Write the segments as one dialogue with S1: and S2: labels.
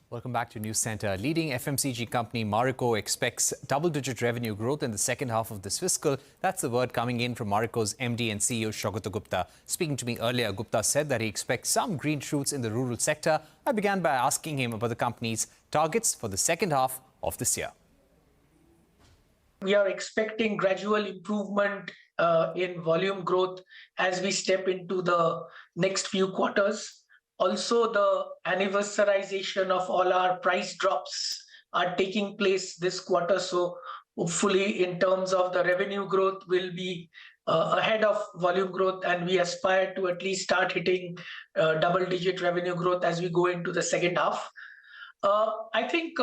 S1: Welcome back to News Center. Leading FMCG company Marico expects double-digit revenue growth in the second half of this fiscal. That's the word coming in from Marico's MD and CEO Saugata Gupta. Speaking to me earlier, Gupta said that he expects some green shoots in the rural sector. I began by asking him about the company's targets for the second half of this year.
S2: We are expecting gradual improvement in volume growth as we step into the next few quarters. Also, the anniversarization of all our price drops are taking place this quarter. So hopefully in terms of the revenue growth will be ahead of volume growth, and we aspire to at least start hitting double-digit revenue growth as we go into the second half. I think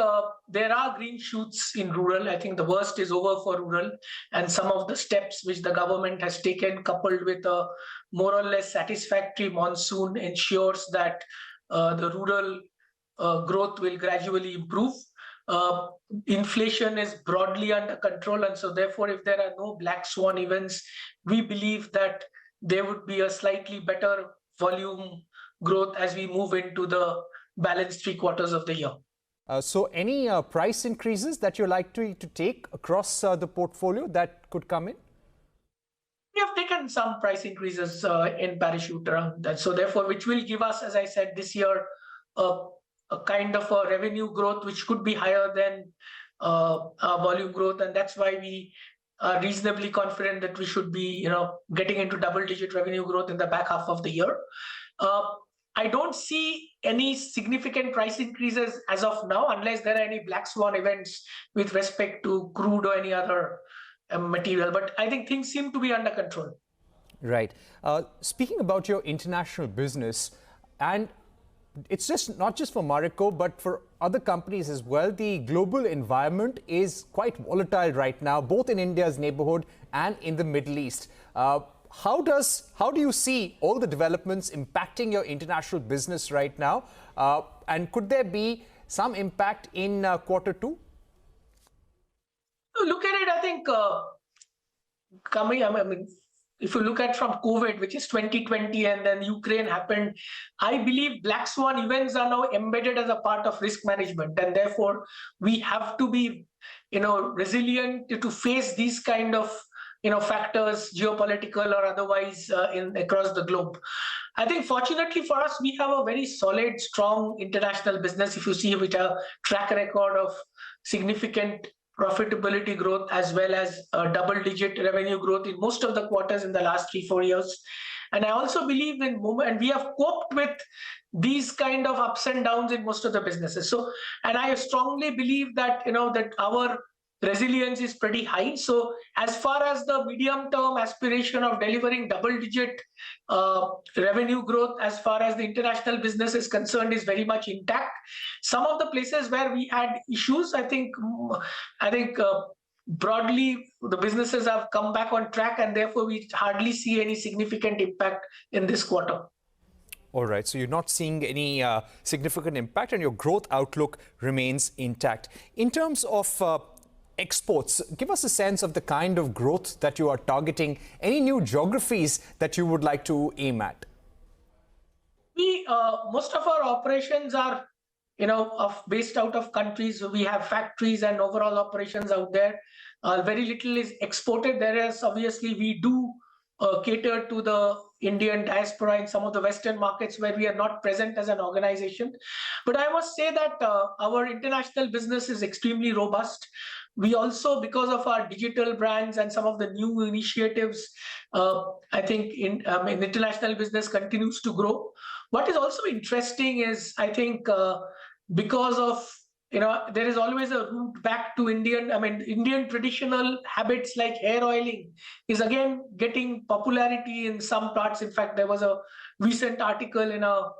S2: there are green shoots in rural. I think the worst is over for rural, and some of the steps which the government has taken, coupled with a more or less satisfactory monsoon, ensures that the rural growth will gradually improve. Inflation is broadly under control, and so therefore, if there are no black swan events, we believe that there would be a slightly better volume growth as we move into the balanced 3 quarters of the year.
S1: So any price increases that you're likely to take across the portfolio that could come in?
S2: We have taken some price increases in parachute around that. So therefore, which will give us, as I said, this year, a kind of a revenue growth which could be higher than our volume growth. And that's why we are reasonably confident that we should be, getting into double-digit revenue growth in the back half of the year. I don't see any significant price increases as of now, unless there are any black swan events with respect to crude or any other material. But I think things seem to be under control.
S1: Right. Speaking about your international business, and it's just not just for Marico, but for other companies as well, the global environment is quite volatile right now, both in India's neighborhood and in the Middle East. How do you see all the developments impacting your international business right now? And could there be some impact in Q2?
S2: Look at it, I think, if you look at from COVID, which is 2020, and then Ukraine happened, I believe black swan events are now embedded as a part of risk management. And therefore, we have to be, resilient to face these kind of factors, geopolitical or otherwise, across the globe. I think fortunately for us, we have a very solid, strong international business. If you see, with a track record of significant profitability growth as well as double-digit revenue growth in most of the quarters in the last 3-4 years. And I also believe and we have coped with these kind of ups and downs in most of the businesses. So, and I strongly believe that, that our resilience is pretty high. So as far as the medium-term aspiration of delivering double-digit revenue growth, as far as the international business is concerned, is very much intact. Some of the places where we had issues, I think broadly the businesses have come back on track, and therefore we hardly see any significant impact in this quarter.
S1: All right, so you're not seeing any significant impact, and your growth outlook remains intact. In terms of exports, give us a sense of the kind of growth that you are targeting. Any new geographies that you would like to aim at?
S2: Most of our operations are, based out of countries. We have factories and overall operations out there. Very little is exported. Whereas obviously we do cater to the Indian diaspora in some of the Western markets where we are not present as an organization. But I must say that our international business is extremely robust. We also, because of our digital brands and some of the new initiatives, I think international business continues to grow. What is also interesting is, I think, because of, there is always a route back to Indian traditional habits like hair oiling is again getting popularity in some parts. In fact, there was a recent article in one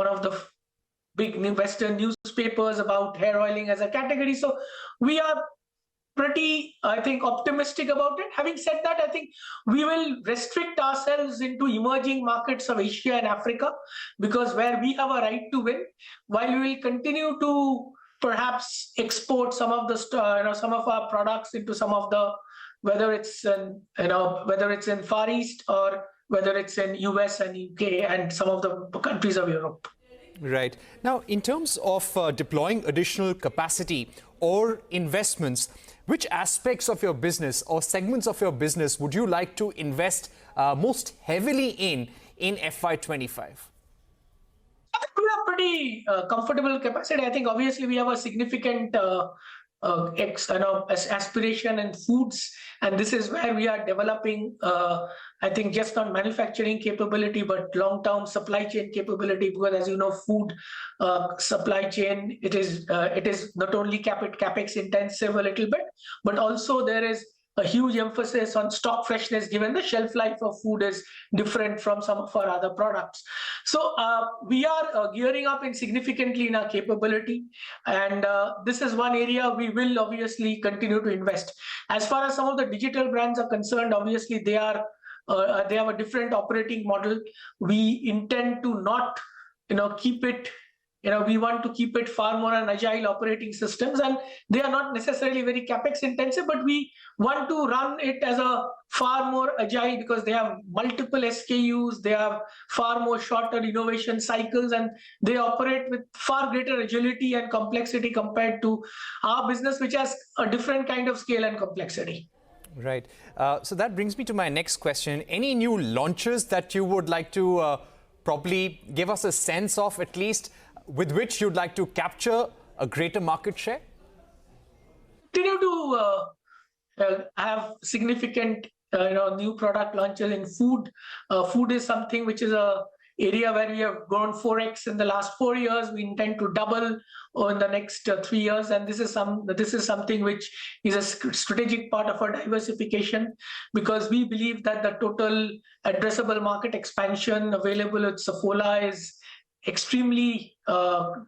S2: of the big Western newspapers about hair oiling as a category. So we are pretty, I think, optimistic about it. Having said that, I think we will restrict ourselves into emerging markets of Asia and Africa, because where we have a right to win, while we will continue to perhaps export some of the some of our products into some of the, whether it's in Far East or whether it's in US and UK and some of the countries of Europe.
S1: Right. Now, in terms of deploying additional capacity or investments, which aspects of your business or segments of your business would you like to invest most heavily in FY25?
S2: We are pretty comfortable capacity. I think obviously we have a significant aspiration in foods, and this is where we are developing. I think just not manufacturing capability, but long-term supply chain capability. Because as you know, food supply chain it is not only capex intensive a little bit, but also there is a huge emphasis on stock freshness, given the shelf life of food is different from some of our other products. So we are gearing up significantly in our capability, and this is one area we will obviously continue to invest. As far as some of the digital brands are concerned, obviously they have a different operating model. We intend to not, keep it. We want to keep it far more an agile operating systems, and they are not necessarily very capex intensive, but we want to run it as a far more agile, because they have multiple SKUs, they have far more shorter innovation cycles, and they operate with far greater agility and complexity compared to our business, which has a different kind of scale and complexity.
S1: Right. So that brings me to my next question. Any new launches that you would like to probably give us a sense of, at least, with which you'd like to capture a greater market share?
S2: Continue to have significant new product launches in food. Food is something which is a area where we have grown 4x in the last 4 years. We intend to double in the next 3 years, and this is something which is a strategic part of our diversification, because we believe that the total addressable market expansion available at Saffola is extremely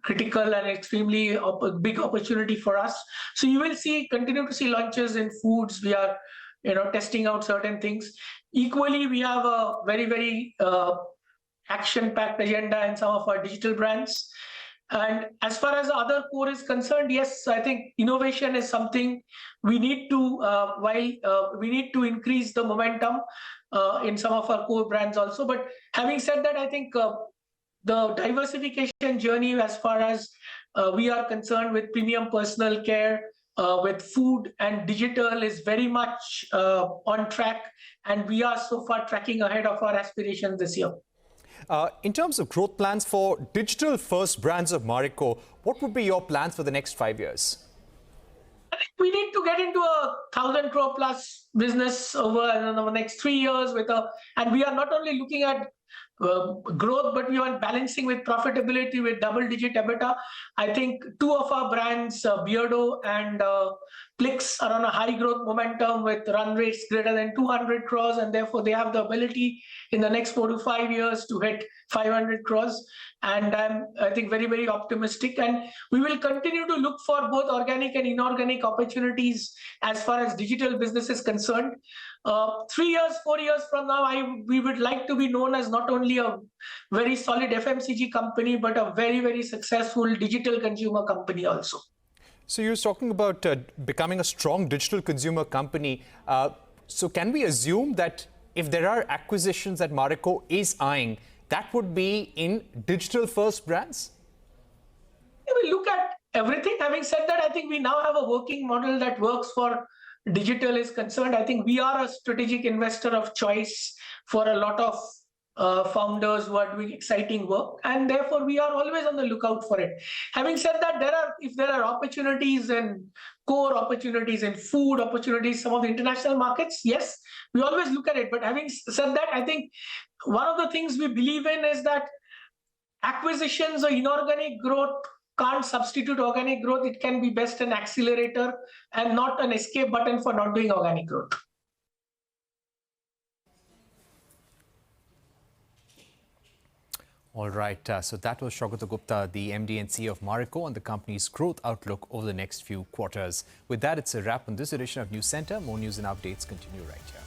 S2: critical and extremely big opportunity for us. So you will continue to see launches in foods. We are testing out certain things. Equally, we have a very, very action-packed agenda in some of our digital brands. And as far as other core is concerned, yes, I think innovation is something we need to, we need to increase the momentum in some of our core brands also. But having said that, I think the diversification journey, as far as we are concerned with premium personal care, with food and digital, is very much on track, and we are so far tracking ahead of our aspirations this year.
S1: In terms of growth plans for digital-first brands of Marico, what would be your plans for the next 5 years?
S2: I think we need to get into a 1,000 crore plus business over the next 3 years and we are not only looking at growth, but we are balancing with profitability with double-digit EBITDA. I think 2 of our brands, Beardo and Plix, are on a high growth momentum with run rates greater than 200 crores, and therefore they have the ability in the next 4 to 5 years to hit 500 crores. And I think very, very optimistic. And we will continue to look for both organic and inorganic opportunities as far as digital business is concerned. 3 years, 4 years from now, we would like to be known as not only a very solid FMCG company, but a very, very successful digital consumer company also.
S1: So you're talking about becoming a strong digital consumer company. So can we assume that if there are acquisitions that Marico is eyeing, that would be in digital-first brands?
S2: We look at everything. Having said that, I think we now have a working model that works for digital is concerned. I think we are a strategic investor of choice for a lot of founders who are doing exciting work, and therefore we are always on the lookout for it. Having said that, if there are opportunities and core opportunities in food, opportunities, some of the international markets, yes, we always look at it. But having said that, I think one of the things we believe in is that acquisitions or inorganic growth can't substitute organic growth. It can be best an accelerator and not an escape button for not doing organic growth.
S1: All right, so that was Saugata Gupta, the MD and CEO of Marico, on the company's growth outlook over the next few quarters. With that, it's a wrap on this edition of News Center. More news and updates continue right here.